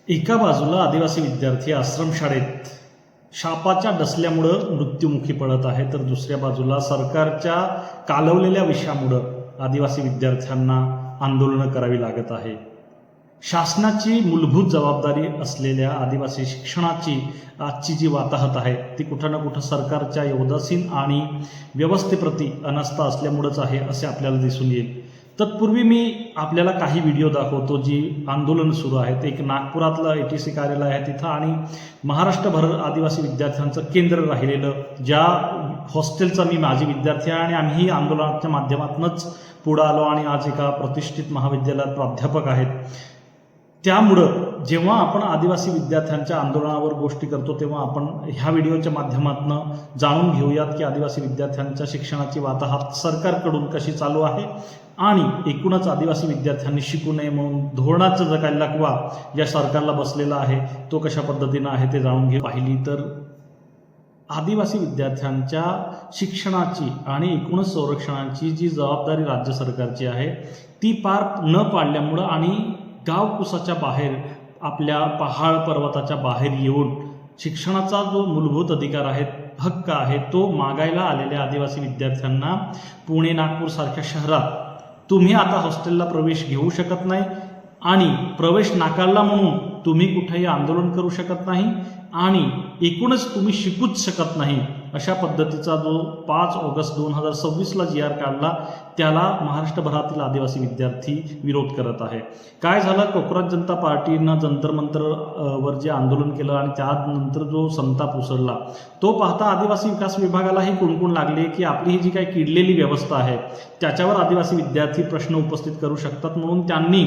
एका बाजूला आदिवासी विद्यार्थी आश्रमशाळेत शापाच्या डसल्यामुळं मृत्युमुखी पडत आहे, तर दुसऱ्या बाजूला सरकारच्या कालवलेल्या विषामुळं आदिवासी विद्यार्थ्यांना आंदोलनं करावी लागत आहे. शासनाची मूलभूत जबाबदारी असलेल्या आदिवासी शिक्षणाची आजची जी वाताहत आहे ती कुठं ना कुठं सरकारच्या उदासीन आणि व्यवस्थेप्रती अनास्था असल्यामुळंच आहे असे आपल्याला दिसून येईल. तत्पूर्वी मी आपल्याला काही व्हिडिओ दाखवतो जी आंदोलन सुरू आहेत. एक नागपुरातलं ATC कार्यालय आहे तिथं आणि महाराष्ट्रभर आदिवासी विद्यार्थ्यांचं केंद्र राहिलेलं ज्या हॉस्टेलचा मी माझे विद्यार्थी आहे आणि आम्ही आंदोलनाच्या माध्यमातूनच पुढं आलो आणि आज एका प्रतिष्ठित महाविद्यालयात प्राध्यापक आहेत. त्यामुळं जेव्हा आपण आदिवासी विद्यार्थ्यांच्या आंदोलनावर गोष्टी करतो तेव्हा आपण ह्या व्हिडिओच्या माध्यमातून जाणून घेऊयात की आदिवासी विद्यार्थ्यांच्या शिक्षणाची वाताहत सरकारकडून कशी चालू आहे आणि एकूणच आदिवासी विद्यार्थ्यांनी शिकू नये म्हणून धोरणाचं जो काही लकवा या सरकारला बसलेला आहे तो कशा पद्धतीनं आहे ते जाणून घेऊ. पाहिली तर आदिवासी विद्यार्थ्यांच्या शिक्षणाची आणि एकूणच संरक्षणाची जी जबाबदारी राज्य सरकारची आहे ती पार न पाडल्यामुळं आणि गावकुसाच्या बाहेर आपल्या पहाड पर्वताच्या बाहेर येऊन शिक्षणाचा जो मूलभूत अधिकार आहे, हक्क आहे, तो मागायला आलेल्या आदिवासी विद्यार्थ्यांना पुणे नागपूर सारख्या शहरात तुम्ही आता हॉस्टेलला प्रवेश घेऊ शकत नाही आणि प्रवेश नाकारला म्हणून तुम्ही कुठेही आंदोलन करू शकत नाही आणि एकूणच तुम्ही शिकूच शकत नाही अशा पद्धतीचा जो 5 ऑगस्ट 2026ला GR काढला त्याला महाराष्ट्रभरातील आदिवासी विद्यार्थी विरोध करत आहे. काय झालं, कोकराझ जनता पार्टीनं जंतर मंतर वर जे आंदोलन केलं आणि त्यानंतर जो संताप उसळला तो पाहता आदिवासी विकास विभागालाही कुणकुण लागले की आपली ही जी काही किडलेली व्यवस्था आहे त्याच्यावर आदिवासी विद्यार्थी प्रश्न उपस्थित करू शकतात म्हणून त्यांनी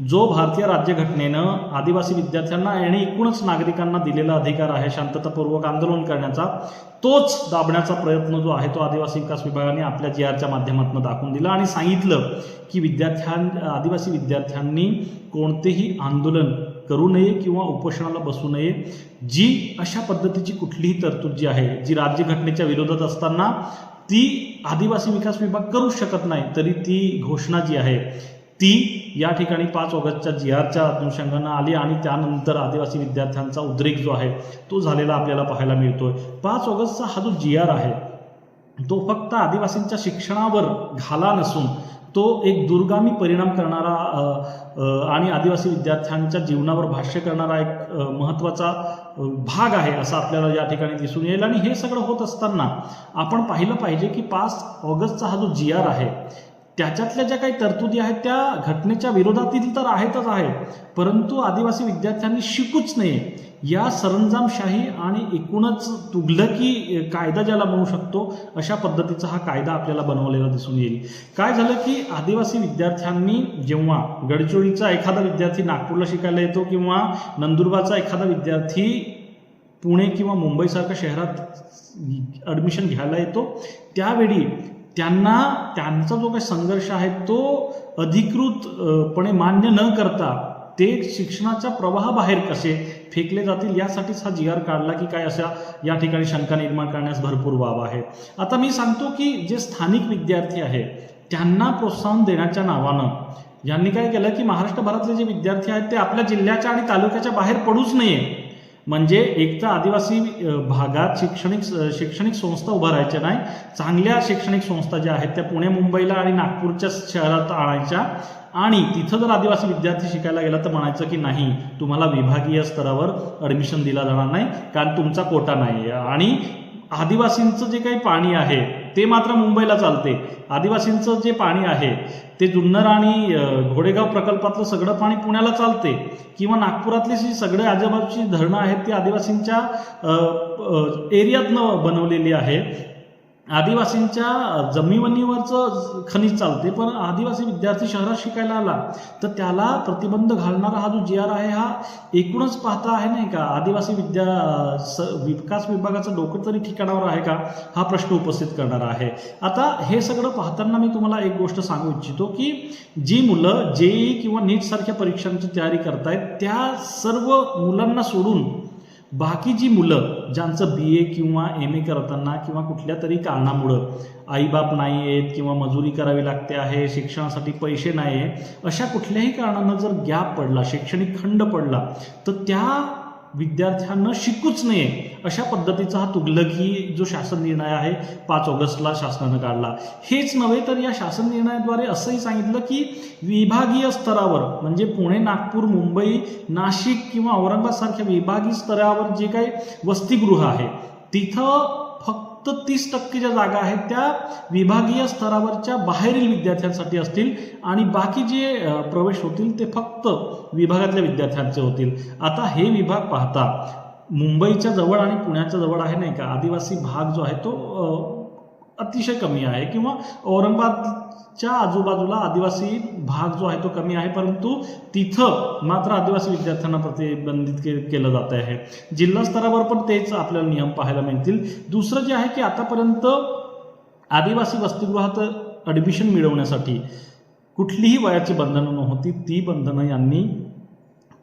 जो भारतीय राज्यघटनेनं आदिवासी विद्यार्थ्यांना आणि एकूणच नागरिकांना दिलेला अधिकार आहे शांततापूर्वक आंदोलन करण्याचा तोच दाबण्याचा प्रयत्न जो आहे तो आदिवासी विकास विभागाने आपल्या GRच्या माध्यमातून दाखवून दिला आणि सांगितलं की आदिवासी विद्यार्थ्यांनी कोणतेही आंदोलन करू नये किंवा उपोषणाला बसू नये. जी अशा पद्धतीची कुठलीही तरतूद जी आहे जी राज्यघटनेच्या विरोधात असताना ती आदिवासी विकास विभाग करू शकत नाही, तरी ती घोषणा जी आहे ती या ठिकाणी 5 ऑगस्टच्या GRच्या अनुषंगानं आली आणि त्यानंतर आदिवासी विद्यार्थ्यांचा उद्रेक जो आहे तो झालेला आपल्याला पाहायला मिळतोय. 5 ऑगस्टचा हा जो GR आहे तो फक्त आदिवासींच्या शिक्षणावर घाला नसून तो एक दूरगामी परिणाम करणारा आणि आदिवासी विद्यार्थ्यांच्या जीवनावर भाष्य करणारा एक महत्त्वाचा भाग आहे असं आपल्याला या ठिकाणी दिसून येईल. आणि हे सगळं होत असताना आपण पाहिलं पाहिजे की 5 ऑगस्टचा हा जो GR आहे त्याच्यातल्या ज्या काही तरतुदी आहेत त्या घटनेच्या विरोधातील तर आहेतच आहे, परंतु आदिवासी विद्यार्थ्यांनी शिकूच नये या सरंजामशाही आणि एकूणच तुघलकी कायदा ज्याला म्हणू शकतो अशा पद्धतीचा हा कायदा आपल्याला बनवलेला दिसून येईल. काय झालं की आदिवासी विद्यार्थ्यांनी जेव्हा गडचिरोलीचा एखादा विद्यार्थी नागपूरला शिकायला येतो किंवा नंदुरबारचा एखादा विद्यार्थी पुणे किंवा मुंबईसारख्या शहरात ॲडमिशन घ्यायला येतो त्यावेळी त्यांचा जो काही संघर्ष आहे तो अधिकृतपणे मान्य न करता ते शिक्षणाच्या प्रवाहाबाहेर कसे फेकले जातील यासाठीच हा GR काढला की काय अशा या ठिकाणी शंका निर्माण करण्यास भरपूर वाव आहे. आता मी सांगतो की जे स्थानिक विद्यार्थी आहे त्यांना प्रोत्साहन देण्याच्या नावानं यांनी काय केलं की महाराष्ट्रभरातले जे विद्यार्थी आहेत ते आपल्या जिल्ह्याच्या आणि तालुक्याच्या बाहेर पडूच नये, म्हणजे एक तर आदिवासी भागात शैक्षणिक संस्था उभा राहायच्या नाही, चांगल्या शैक्षणिक संस्था ज्या आहेत त्या पुणे मुंबईला आणि नागपूरच्या शहरात आणायच्या आणि तिथं जर आदिवासी विद्यार्थी शिकायला गेला तर म्हणायचं की नाही तुम्हाला विभागीय स्तरावर ॲडमिशन दिला जाणार नाही कारण तुमचा कोटा नाही आहे. आणि आदिवासींचं जे काही पाणी आहे ते मात्र मुंबईला चालते. आदिवासींचं जे पाणी आहे ते जुन्नर आणि घोडेगाव प्रकल्पातलं सगळं पाणी पुण्याला चालते किंवा नागपुरातली जी सगळे आजूबाजूची धरणं आहेत ती आदिवासींच्या एरियातनं बनवलेली आहे. आदिवासींच्या जमिनीवरचं खनिज चालते, पण आदिवासी विद्यार्थी शहरात शिकायला आला तर त्याला प्रतिबंध घालणारा हा जो GR आहे हा एकूणच पाहता आहे नाही का आदिवासी विकास विभागाचं डोकं तरी ठिकाणावर आहे का हा प्रश्न उपस्थित करणारा आहे. आता हे सगळं पाहताना मी तुम्हाला एक गोष्ट सांगू इच्छितो की जी मुलं JEE किंवा NEET सारख्या परीक्षांची तयारी करतायत त्या सर्व मुलांना सोडून बाकी जी मुलं ज्यांचं BA किंवा MA करताना किंवा कुठल्या तरी कारणामुळं आईबाप नाही आहेत किंवा मजुरी करावी लागते आहे, शिक्षणासाठी पैसे नाही आहे, अशा कुठल्याही कारणानं जर गॅप पडला, शैक्षणिक खंड पडला, तर त्या विद्यार्थ्यांना शिकूच नये अशा पद्धतीचा हा तुघलकी जो शासन निर्णय आहे 5 ऑगस्टला शासनानं काढला. हेच नव्हे तर या शासन निर्णयाद्वारे असंही सांगितलं की विभागीय स्तरावर म्हणजे पुणे, नागपूर, मुंबई, नाशिक किंवा औरंगाबाद सारख्या विभागीय स्तरावर जे काही वसतिगृह आहे तिथं फक्त 30% ज्या जागा आहेत त्या विभागीय स्तरावरच्या बाहेरील विद्यार्थ्यांसाठी असतील आणि बाकी जे प्रवेश होतील ते फक्त विभागातल्या विद्यार्थ्यांचे होतील. आता हे विभाग पाहता मुंबईच्या जवळ आणि पुण्याच्या जवळ आहे नाही का, आदिवासी भाग जो आहे तो अतिशय कमी आहे किंवा औरंगाबादच्या आजूबाजूला आदिवासी भाग जो आहे तो कमी आहे, परंतु तिथं मात्र आदिवासी विद्यार्थ्यांना प्रतिबंधित केलं जात आहे. जिल्हा स्तरावर पण तेच आपल्याला नियम पाहायला मिळतील. दुसरं जे आहे की आतापर्यंत आदिवासी वसतिगृहात ॲडमिशन मिळवण्यासाठी कुठलीही वयाची बंधनं नव्हती. ती बंधनं यांनी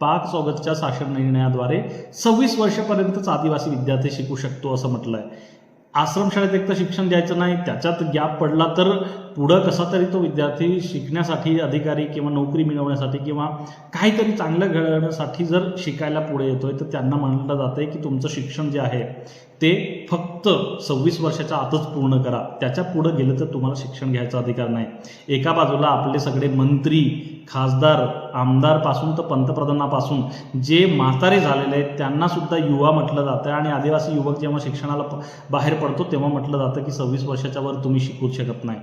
5 ऑगस्टच्या शासन निर्णयाद्वारे 26 वर्षापर्यंतच आदिवासी विद्यार्थी शिकू शकतो असं म्हटलं आहे. आश्रमशाळेत एक तर शिक्षण द्यायचं नाही, त्याच्यात गॅप पडला तर पुढं कसा तरी तो विद्यार्थी शिकण्यासाठी, अधिकारी किंवा नोकरी मिळवण्यासाठी किंवा काहीतरी चांगलं घडवण्यासाठी जर शिकायला पुढे येतोय तर त्यांना म्हटलं जातंय की तुमचं शिक्षण जे आहे ते फक्त 26 वर्षाच्या आतच पूर्ण करा, त्याच्या पुढं गेलं तर तुम्हाला शिक्षण घ्यायचा अधिकार नाही. एका बाजूला आपले सगळे मंत्री, खासदार, आमदारपासून तर पंतप्रधानापासून जे म्हातारे झालेले आहेत त्यांना सुद्धा युवा म्हटलं जातं आणि आदिवासी युवक जेव्हा शिक्षणाला बाहेर पडतो तेव्हा म्हटलं जातं की 26 वर्षाच्या वर तुम्ही शिकूच शकत नाही.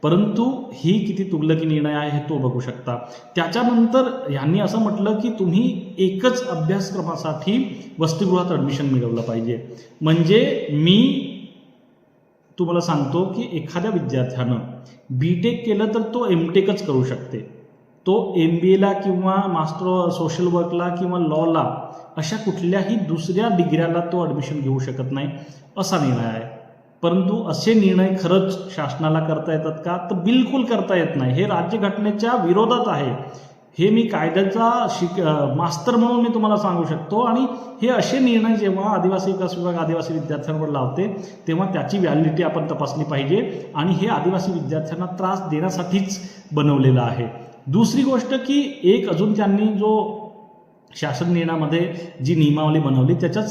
परंतु ही किती तुघलकी निर्णय आहे हे तो बघू शकता. त्याच्यानंतर यांनी असं म्हटलं की तुम्ही एकच अभ्यासक्रमासाठी वसतिगृहात ॲडमिशन मिळवलं पाहिजे. म्हणजे मी तुम्हाला सांगतो की एखाद्या विद्यार्थ्यानं BTech केलं तर तो MTechच करू शकते. तो MBAला किंवा मास्टर सोशल वर्कला किंवा लॉला अशा कुठल्याही दुसऱ्या डिग्र्याला तो ॲडमिशन घेऊ शकत नाही असा निर्णय आहे. परंतु असे निर्णय खरंच शासनाला करता येतात का, तर बिलकुल करता येत नाही. हे राज्यघटनेच्या विरोधात आहे. हे मी कायद्याचा मास्तर म्हणून मी तुम्हाला सांगू शकतो. आणि हे असे निर्णय जेव्हा आदिवासी विकास विभाग आदिवासी विद्यार्थ्यांवर लावते तेव्हा त्याची व्हॅलिडिटी आपण तपासली पाहिजे आणि हे आदिवासी विद्यार्थ्यांना त्रास देण्यासाठीच बनवलेलं आहे. दुसरी गोष्ट की एक अजून त्यांनी जो शासन निर्णयामध्ये जी नियमावली बनवली त्याच्यात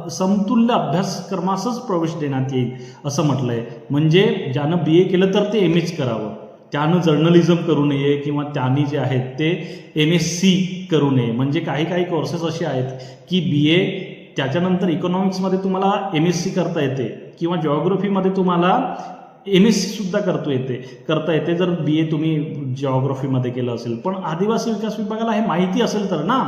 समतुल्य अभ्यासक्रमासच प्रवेश देण्यात येईल असं म्हटलं आहे. म्हणजे ज्यानं BA केलं तर ते MAच करावं, त्यानं जर्नलिझम करू नये किंवा त्यांनी जे आहेत ते MSc करू नये. म्हणजे काही कोर्सेस असे आहेत की BA त्याच्यानंतर इकॉनॉमिक्समध्ये तुम्हाला MSc करता येते किंवा जिओग्राफीमध्ये तुम्हाला MSc सुद्धा करता येते जर BA तुम्ही जिओग्राफीमध्ये केलं असेल. पण आदिवासी विकास विभागाला हे माहिती असेल तर ना,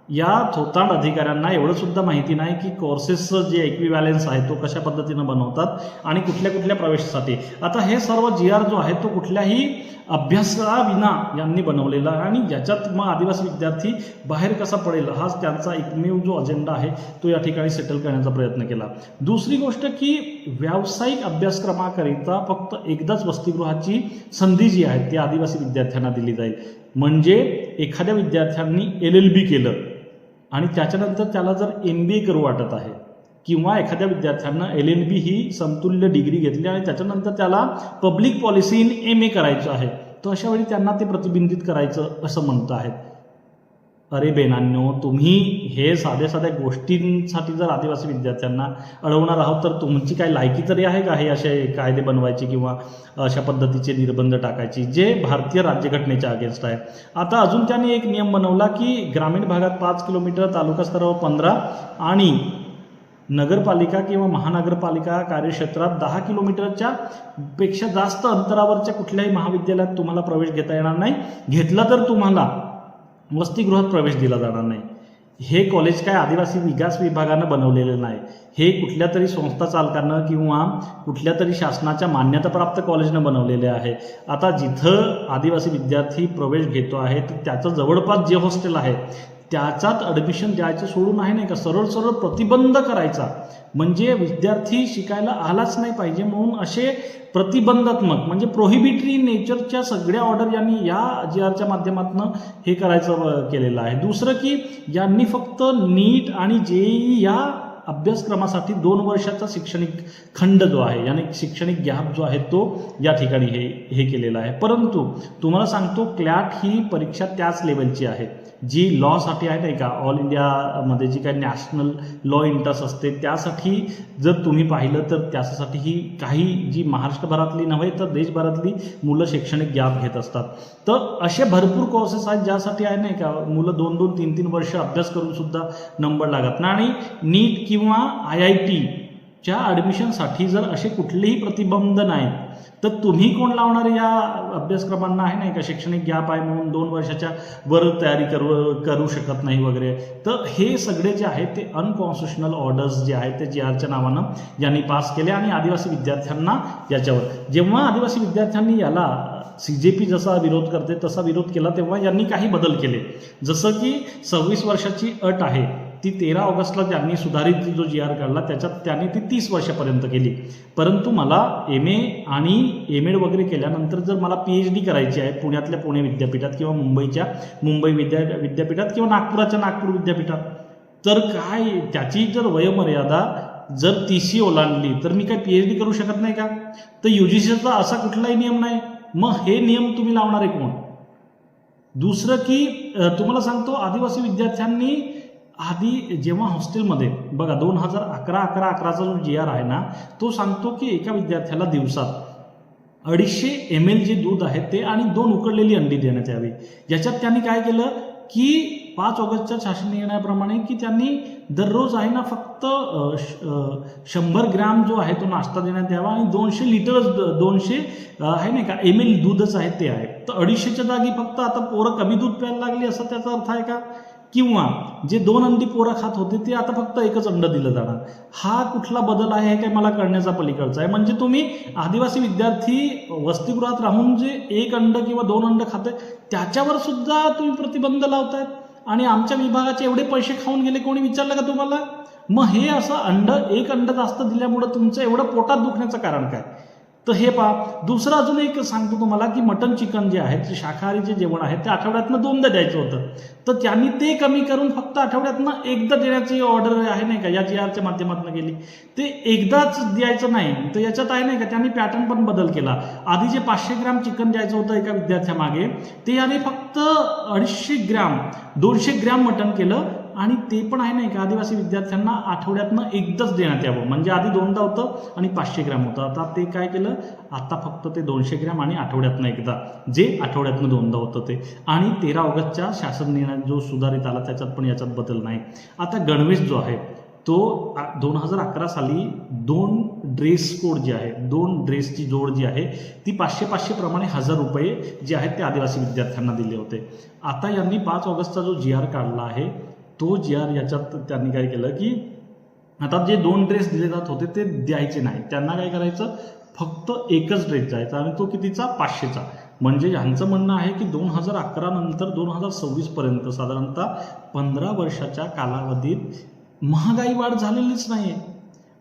या थोतांड अधिकाऱ्यांना एवढं सुद्धा माहिती नाही की कोर्सेसचं जे इक्विव्हॅलन्स आहे तो कशा पद्धतीनं बनवतात आणि कुठल्या प्रवेशासाठी. आता हे सर्व GR जो आहे तो कुठल्याही अभ्यासाविना यांनी बनवलेला आहे आणि याच्यात मग आदिवासी विद्यार्थी बाहेर कसा पडेल हाच त्यांचा एकमेव जो अजेंडा आहे तो या ठिकाणी सेटल करण्याचा प्रयत्न केला. दुसरी गोष्ट की व्यावसायिक अभ्यासक्रमाकरिता फक्त एकदाच वसतिगृहाची संधी जी आहे ती आदिवासी विद्यार्थ्यांना दिली जाईल. म्हणजे एखाद्या विद्यार्थ्यांनी LLB केलं आणि त्याच्यानंतर त्याला जर MBA करू वाटत आहे किंवा एखाद्या विद्यार्थ्यांना LLB ही समतुल्य डिग्री घेतली आणि त्याच्यानंतर त्याला पब्लिक पॉलिसी इन MA करायचं आहे, तर अशा वेळी त्यांना ते प्रतिबंधित करायचं असं म्हणत आहेत. अरे बेनांनो, तुम्ही हे साध्या गोष्टींसाठी जर आदिवासी विद्यार्थ्यांना अडवणार आहोत तर तुमची काय लायकी तरी आहे का हे असे कायदे बनवायची किंवा अशा पद्धतीचे निर्बंध टाकायची जे भारतीय राज्यघटनेच्या अगेन्स्ट आहे. आता अजून त्यांनी एक नियम बनवला की ग्रामीण भागात 5 किलोमीटर, तालुका स्तरावर 15 आणि नगरपालिका किंवा महानगरपालिका कार्यक्षेत्रात 10 किलोमीटरच्या पेक्षा जास्त अंतरावरच्या कुठल्याही महाविद्यालयात तुम्हाला प्रवेश घेता येणार नाही. घेतला तर तुम्हाला वसतिगृहात प्रवेश दिला जाणार नाही. हे कॉलेज काय आदिवासी विकास विभागानं बनवलेलं नाही, हे कुठल्या तरी संस्था चालकानं किंवा कुठल्या तरी शासनाच्या मान्यताप्राप्त कॉलेजनं बनवलेले आहे. आता जिथं आदिवासी विद्यार्थी प्रवेश घेतो आहे तर त्याचं जवळपास जे हॉस्टेल आहे त्याच्यात ॲडमिशन द्यायचं सोडून आहे नाही का सरळ सरळ प्रतिबंध करायचा, म्हणजे विद्यार्थी शिकायला आलाच नाही पाहिजे म्हणून असे प्रतिबंधात्मक म्हणजे प्रोहिबिटरी नेचरच्या सगळ्या ऑर्डर यांनी या GRच्या माध्यमातून हे करायचं केलेलं आहे. दुसरं की यांनी फक्त नीट आणि JEE या अभ्यासक्रमासाठी 2 वर्षाचा शैक्षणिक खंड जो आहे यानी शैक्षणिक गॅप जो आहे तो या ठिकाणी हे केलेला आहे. परंतु तुम्हाला सांगतो क्लॅट ही परीक्षा त्याच लेवलची आहे जी लॉसाठी आहे नाही का, ऑल इंडियामध्ये जी काही नॅशनल लॉ इंटरेस्ट असते त्यासाठी जर तुम्ही पाहिलं तर त्यासाठी ही काही जी महाराष्ट्रभरातली नव्हे तर देशभरातली मुलं शैक्षणिक गॅप घेत असतात. तर असे भरपूर कोर्सेस आहेत ज्यासाठी आहे नाही का मुलं 2-2, 3-3 वर्ष अभ्यास करून सुद्धा नंबर लागत नाही. आणि नीट किंवा IITच्या ॲडमिशनसाठी जर असे कुठलेही प्रतिबंध नाही तर तुम्ही कोण लावणार या अभ्यासक्रमांना आहे नाही का, शैक्षणिक गॅप आहे म्हणून 2 वर्षाच्या वर तयारी करू शकत नाही वगैरे. तर हे सगळे जे आहे ते अनकॉन्स्टिट्युशनल ऑर्डर्स जे आहेत ते GRच्या नावानं यांनी पास केले आणि आदिवासी विद्यार्थ्यांना याच्यावर जेव्हा आदिवासी विद्यार्थ्यांनी याला CJP जसा विरोध करते तसा विरोध केला तेव्हा यांनी काही बदल केले. जसं की 26 वर्षाची अट आहे ती 13 ऑगस्टला त्यांनी सुधारित जो GR काढला त्याच्यात त्यांनी ती 30 वर्षापर्यंत केली. परंतु मला MA आणि MEd वगैरे केल्यानंतर जर मला PhD करायची आहे पुण्यातल्या पुणे विद्यापीठात किंवा मुंबईच्या मुंबई विद्यापीठात किंवा नागपुराच्या नागपूर विद्यापीठात तर काय त्याची जर वयोमर्यादा जर 30 ओलांडली तर मी काय PhD करू शकत नाही का? तर UGCचा असा कुठलाही नियम नाही. मग हे नियम तुम्ही लावणारे कोण? दुसरं की तुम्हाला सांगतो आदिवासी विद्यार्थ्यांनी आधी जेव्हा हॉस्टेलमध्ये बघा 2011-11-11चा जो GR आहे ना तो सांगतो की एका विद्यार्थ्याला दिवसात 250 ml जे दूध आहे ते आणि 2 उकडलेली अंडी देण्यात यावी. याच्यात त्यांनी काय केलं की 5 ऑगस्टच्या शासन निर्णयाप्रमाणे की त्यांनी दररोज आहे ना फक्त 100 ग्रॅम जो आहे तो नाश्ता देण्यात यावा आणि 200 लिटर 200 आहे नाही का ml दूधच आहे ते आहे. तर 250च्या जागी फक्त आता पोरं कमी दूध प्यायला लागली असा त्याचा अर्थ आहे का? किंवा जे 2 अंडी पोरं खात होते ते आता फक्त 1च अंड दिलं जाणार. हा कुठला बदल आहे हे काय मला कळण्याचा पलीकडचा आहे. म्हणजे तुम्ही आदिवासी विद्यार्थी वसतिगृहात राहून जे 1 अंड किंवा 2 अंड खाते त्याच्यावर सुद्धा तुम्ही प्रतिबंध लावतायत आणि आमच्या विभागाचे एवढे पैसे खाऊन गेले कोणी विचारलं का तुम्हाला? मग हे असं 1 अंड जास्त दिल्यामुळं तुमचं एवढं पोटात दुखण्याचं कारण काय? तर हे पहा. दुसरं अजून एक सांगतो तुम्हाला की मटन चिकन जे आहे जे शाकाहारी जे जेवण आहे ते आठवड्यातनं 2दा द्यायचं होतं. तर त्यांनी ते कमी करून फक्त आठवड्यातनं 1दा देण्याची ऑर्डर आहे नाही का या GRच्या माध्यमातून केली. ते एकदाच द्यायचं नाही. तर याच्यात आहे नाही का त्यांनी पॅटर्न पण बदल केला. आधी जे 500 ग्रॅम चिकन द्यायचं होतं एका विद्यार्थ्यामागे ते याने फक्त 250 ग्रॅम 200 ग्रॅम मटन केलं आणि ते पण आहे नाही का आदिवासी विद्यार्थ्यांना आठवड्यातनं एकदाच देण्यात यावं. म्हणजे आधी 2दा होतं आणि 500 ग्रॅम होतं. आता ते काय केलं आता फक्त ते 200 ग्रॅम आणि आठवड्यातनं एकदा जे आठवड्यातनं 2दा होतं ते. आणि 13 ऑगस्टच्या शासन निर्णयात जो सुधारित आला त्याच्यात पण याच्यात बदल नाही. आता गणवेश जो आहे तो 2011 साली 2 ड्रेस कोड जे आहे 2 ड्रेसची जोड जी आहे ती 500-500 प्रमाणे 1000 रुपये जे आहेत ते आदिवासी विद्यार्थ्यांना दिले होते. आता यांनी 5 ऑगस्टचा जो GR काढला आहे तो GR याच्यात त्यांनी काय केलं की आता जे 2 ड्रेस दिले जात होते ते द्यायचे नाही. त्यांना काय करायचं फक्त एकच ड्रेस द्यायचा आणि तो कितीचा 500चा. म्हणजे ह्यांचं म्हणणं आहे की 2011 नंतर 2026 पर्यंत साधारणतः 15 वर्षाच्या कालावधीत महागाई वाढ झालेलीच नाही आहे.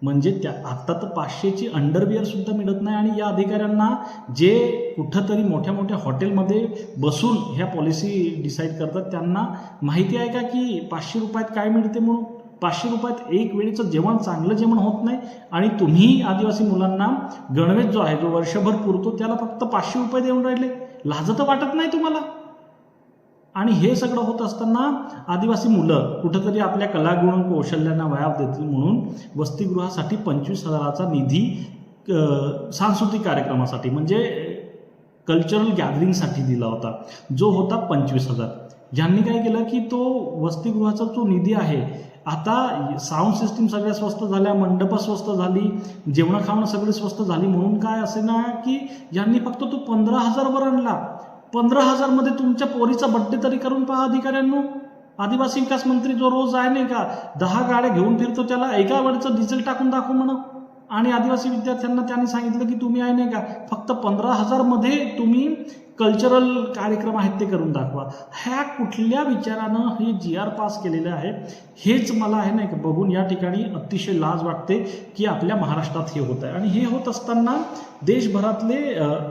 म्हणजे आता तर 500ची अंडरविअर सुद्धा मिळत नाही आणि या अधिकाऱ्यांना जे कुठंतरी मोठ्या मोठ्या हॉटेलमध्ये बसून ह्या पॉलिसी डिसाईड करतात त्यांना माहिती आहे का की 500 रुपयात काय मिळते म्हणून? 500 रुपयात एक वेळेचं जेवण चांगलं जेवण होत नाही आणि तुम्ही आदिवासी मुलांना गणवेश जो आहे जो वर्षभर पुरतो त्याला फक्त 500 रुपये देऊन राहिले. लाजतं वाटत नाही तुम्हाला? आणि हे सगळं होत असताना आदिवासी मुलं कुठंतरी आपल्या कलागुण कौशल्यांना व्याप देतील म्हणून वसतिगृहासाठी 25,000चा निधी सांस्कृतिक कार्यक्रमासाठी म्हणजे कल्चरल गॅदरिंगसाठी दिला होता जो होता 25,000. ज्यांनी काय केलं की तो वसतिगृहाचा जो निधी आहे आता साऊंड सिस्टीम सगळ्या स्वस्त झाल्या, मंडपं स्वस्त झाली, जेवण खावणं सगळे स्वस्त झाली म्हणून काय असे ना की ज्यांनी फक्त तो 15,000वर आणला. 15,000 मध्ये तुमच्या पोरीचा बड्डे तरी करून पहा अधिकाऱ्यांनो. आदिवासी विकास मंत्री जो रोज आहे नाही का 10 गाड्या घेऊन फिरतो त्याला एका वेळचं डिझेल टाकून दाखवू म्हणा. आणि आदिवासी विद्यार्थ्यांना त्यांनी सांगितलं की तुम्ही आहे नाही का फक्त 15,000 मध्ये तुम्ही कल्चरल कार्यक्रम आहेत ते करून दाखवा. ह्या कुठल्या विचारानं हे GR पास केलेलं आहे हेच मला आहे ना बघून या ठिकाणी अतिशय लाज वाटते की आपल्या महाराष्ट्रात हे होत आहे. आणि हे होत असताना देशभरातले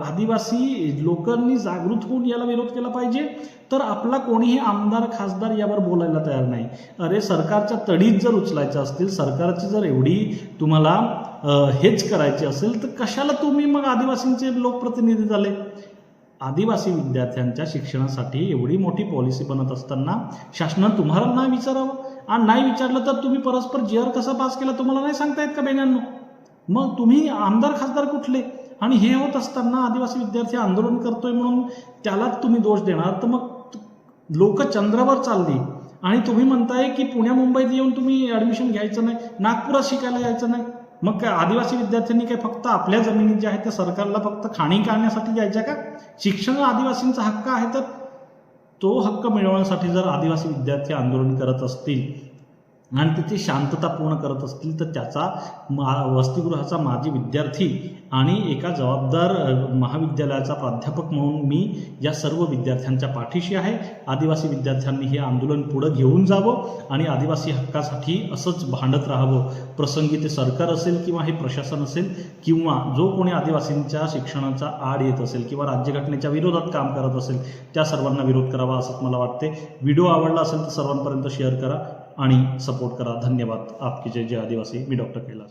आदिवासी लोकांनी जागृत होऊन याला विरोध केला पाहिजे. तर आपला कोणीही आमदार खासदार यावर बोलायला तयार नाही. अरे सरकारच्या तडीत जर उचलायचं असतील, सरकारची जर एवढी तुम्हाला हेच करायचे असेल तर कशाला तुम्ही मग आदिवासींचे लोकप्रतिनिधी झाले. आदिवासी विद्यार्थ्यांच्या शिक्षणासाठी एवढी मोठी पॉलिसी बनत असताना शासनानं तुम्हाला नाही विचारावं. आणि नाही विचारलं तर तुम्ही परस्पर GR कसा पास केला तुम्हाला नाही सांगता येत का बेन्यांनो. मग तुम्ही आमदार खासदार कुठले. आणि हे होत असताना आदिवासी विद्यार्थी आंदोलन करतोय म्हणून त्यालाच तुम्ही दोष देणार. तर मग लोक चंद्रावर चालली आणि तुम्ही म्हणताय की पुण्या मुंबईत येऊन तुम्ही ॲडमिशन घ्यायचं नाही, नागपुरात शिकायला यायचं नाही. मग काय आदिवासी विद्यार्थ्यांनी काय फक्त आपल्या जमिनी ज्या आहेत त्या सरकारला फक्त खाणी काढण्यासाठी द्यायच्या का. शिक्षण आदिवासींचा हक्क आहे तर तो हक्क मिळवण्यासाठी जर आदिवासी विद्यार्थी आंदोलन करत असतील आणि तिथे शांतता पूर्ण करत असतील तर त्याचा वसतिगृहाचा माजी विद्यार्थी आणि एका जबाबदार महाविद्यालयाचा प्राध्यापक म्हणून मी या सर्व विद्यार्थ्यांच्या पाठीशी आहे. आदिवासी विद्यार्थ्यांनी हे आंदोलन पुढे घेऊन जावं आणि आदिवासी हक्कासाठी असंच भांडत राहावं. प्रसंगी ते सरकार असेल किंवा हे प्रशासन असेल किंवा जो कोणी आदिवासींच्या शिक्षणाचा आड येत असेल किंवा राज्यघटनेच्या विरोधात काम करत असेल त्या सर्वांना विरोध करावा असंच मला वाटते. व्हिडिओ आवडला असेल तर सर्वांपर्यंत शेअर करा आणि सपोर्ट करा. धन्यवाद. आपकी जय जय आदिवासी. मी डॉक्टर कैलास.